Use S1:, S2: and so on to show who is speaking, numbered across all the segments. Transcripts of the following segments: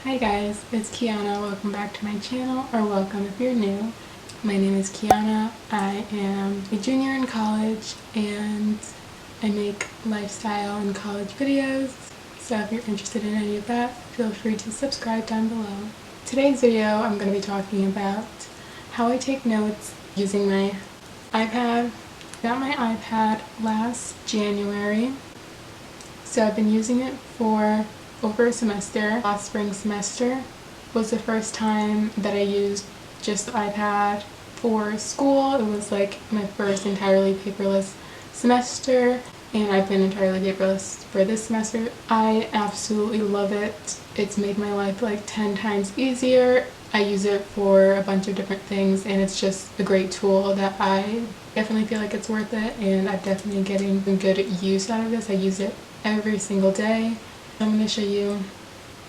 S1: Hi guys, it's Kiana. Welcome back to my channel, or welcome if you're new. My name is Kiana. I am a junior in college and I make lifestyle and college videos. So if you're interested in any of that, feel free to subscribe down below. Today's video I'm going to be talking about how I take notes using my iPad. I got my iPad last January. So I've been using it for over a semester. Last spring semester was the first time that I used just the iPad for school. It was like my first entirely paperless semester, and I've been entirely paperless for this semester. I absolutely love it. It's made my life like 10 times easier. I use it for a bunch of different things, and it's just a great tool that I definitely feel like it's worth it, and I'm definitely getting good use out of this. I use it every single day. I'm going to show you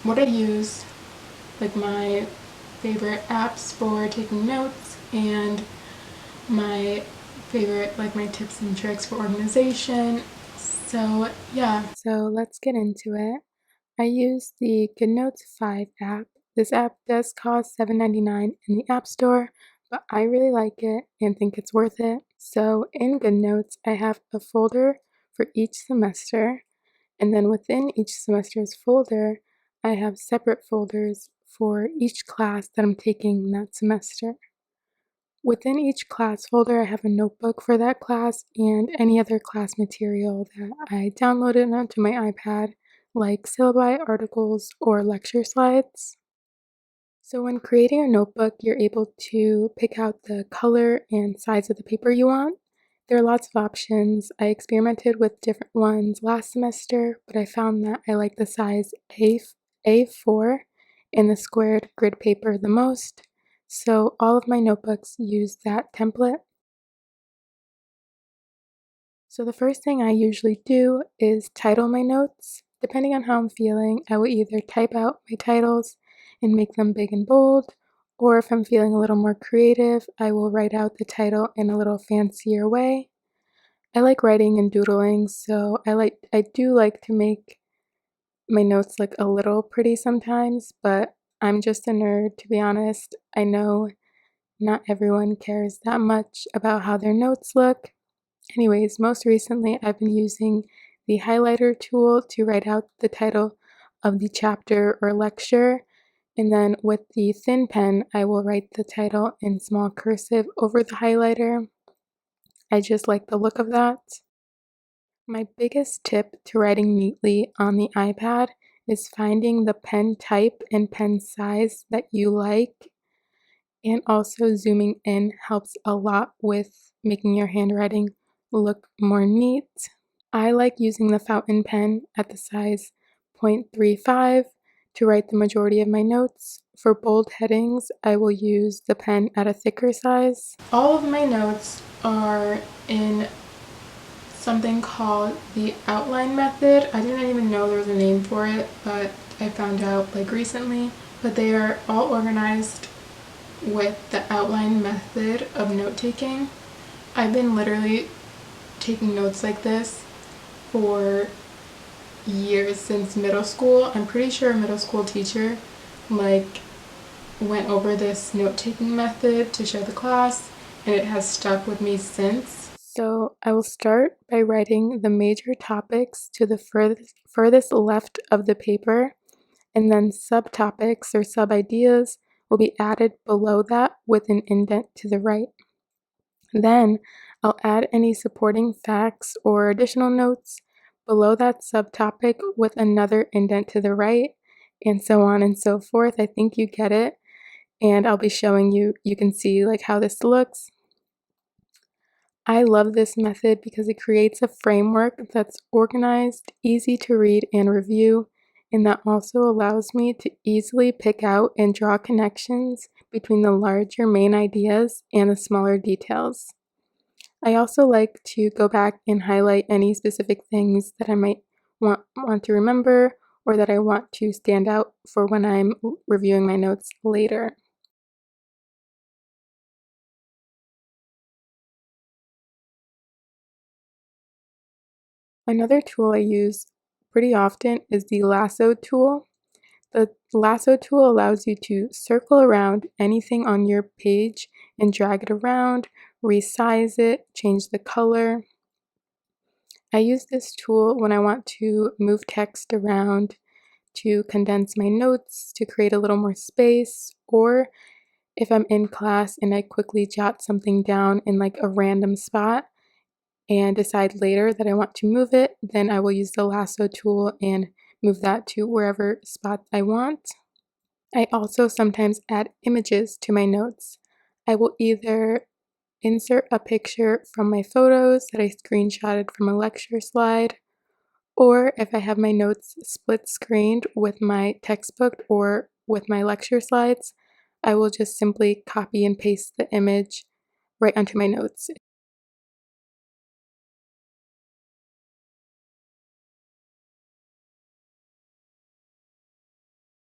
S1: what I use, like my favorite apps for taking notes, and my favorite, like my tips and tricks for organization. So yeah, so let's get into it. I use the GoodNotes 5 app. This app does cost $7.99 in the App Store, but I really like it and think it's worth it. So in GoodNotes, I have a folder for each semester, and then within each semester's folder, I have separate folders for each class that I'm taking that semester. Within each class folder, I have a notebook for that class and any other class material that I downloaded onto my iPad, like syllabi, articles, or lecture slides. So when creating a notebook, you're able to pick out the color and size of the paper you want. There are lots of options. I experimented with different ones last semester, but I found that I like the size A4 in the squared grid paper the most. So all of my notebooks use that template. So the first thing I usually do is title my notes. Depending on how I'm feeling, I will either type out my titles and make them big and bold, or if I'm feeling a little more creative, I will write out the title in a little fancier way. I like writing and doodling, so I do like to make my notes look a little pretty sometimes, but I'm just a nerd, to be honest. I know not everyone cares that much about how their notes look. Anyways, most recently I've been using the highlighter tool to write out the title of the chapter or lecture, and then with the thin pen I will write the title in small cursive over the highlighter. I just like the look of that. My biggest tip to writing neatly on the iPad is finding the pen type and pen size that you like, and also zooming in helps a lot with making your handwriting look more neat. I like using the fountain pen at the size 0.35 to write the majority of my notes. For bold headings, I will use the pen at a thicker size. All of my notes are in something called the outline method. I didn't even know there was a name for it, but I found out like recently. But they are all organized with the outline method of note-taking. I've been literally taking notes like this for years, since middle school. I'm pretty sure a middle school teacher like went over this note-taking method to show the class, and it has stuck with me since. So I will start by writing the major topics to the furthest left of the paper, and then subtopics or sub-ideas will be added below that with an indent to the right. Then I'll add any supporting facts or additional notes below that subtopic with another indent to the right, and so on and so forth. I think you get it, and I'll be showing you. You can see like how this looks. I love this method because it creates a framework that's organized, easy to read and review, and that also allows me to easily pick out and draw connections between the larger main ideas and the smaller details. I also like to go back and highlight any specific things that I might want to remember, or that I want to stand out for when I'm reviewing my notes later. Another tool I use pretty often is the lasso tool. The lasso tool allows you to circle around anything on your page and drag it around, resize it, change the color. I use this tool when I want to move text around, to condense my notes, to create a little more space, or if I'm in class and I quickly jot something down in like a random spot and decide later that I want to move it, then I will use the lasso tool and move that to wherever spot I want. I also sometimes add images to my notes. I will either insert a picture from my photos that I screenshotted from a lecture slide, or if I have my notes split screened with my textbook or with my lecture slides, I will just simply copy and paste the image right onto my notes.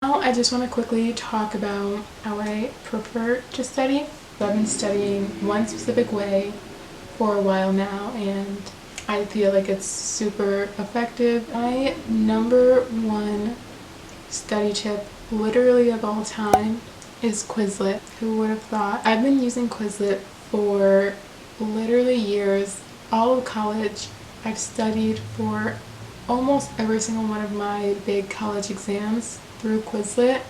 S1: Now I just want to quickly talk about how I prefer to study. I've been studying one specific way for a while now, and I feel like it's super effective. My number one study tip literally of all time is Quizlet. Who would have thought? I've been using Quizlet for literally years. All of college I've studied for almost every single one of my big college exams through Quizlet.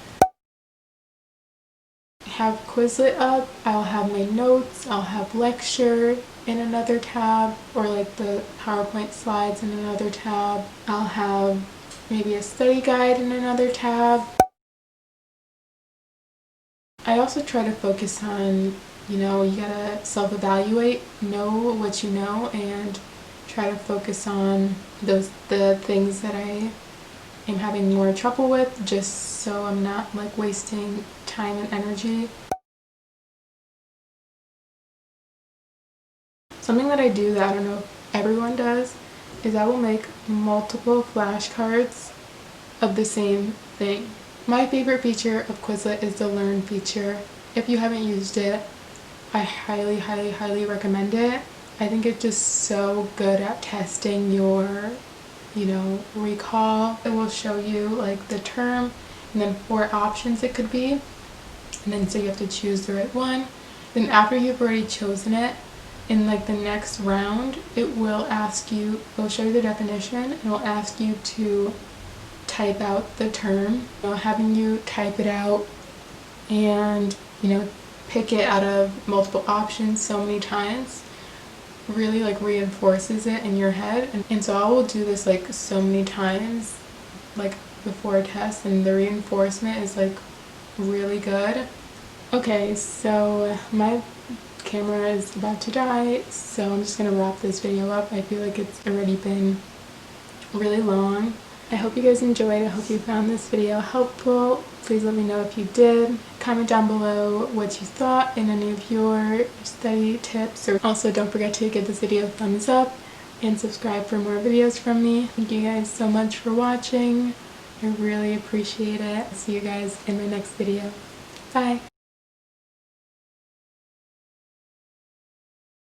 S1: I have Quizlet up, I'll have my notes, I'll have lecture in another tab, or like the PowerPoint slides in another tab. I'll have maybe a study guide in another tab. I also try to focus on, you gotta self-evaluate, know what you know, and try to focus on the things that I am having more trouble with, just so I'm not like wasting time and energy. Something that I do that I don't know if everyone does is I will make multiple flashcards of the same thing. My favorite feature of Quizlet is the Learn feature. If you haven't used it, I highly, highly, highly recommend it. I think it's just so good at testing your, recall. It will show you like the term and then 4 options it could be. And then so you have to choose the right one. Then after you've already chosen it, in like the next round, it will show you the definition, and it will ask you to type out the term. Having you type it out and, pick it out of multiple options so many times really like reinforces it in your head. And so I will do this like so many times, like before a test, and the reinforcement is like really good. Okay, so my camera is about to die, so I'm just gonna wrap this video up. I feel like it's already been really long. I hope you guys enjoyed. I hope you found this video helpful. Please let me know if you did. Comment down below what you thought and any of your study tips. Or also don't forget to give this video a thumbs up and subscribe for more videos from me. Thank you guys so much for watching. I really appreciate it. See you guys in my next video. Bye!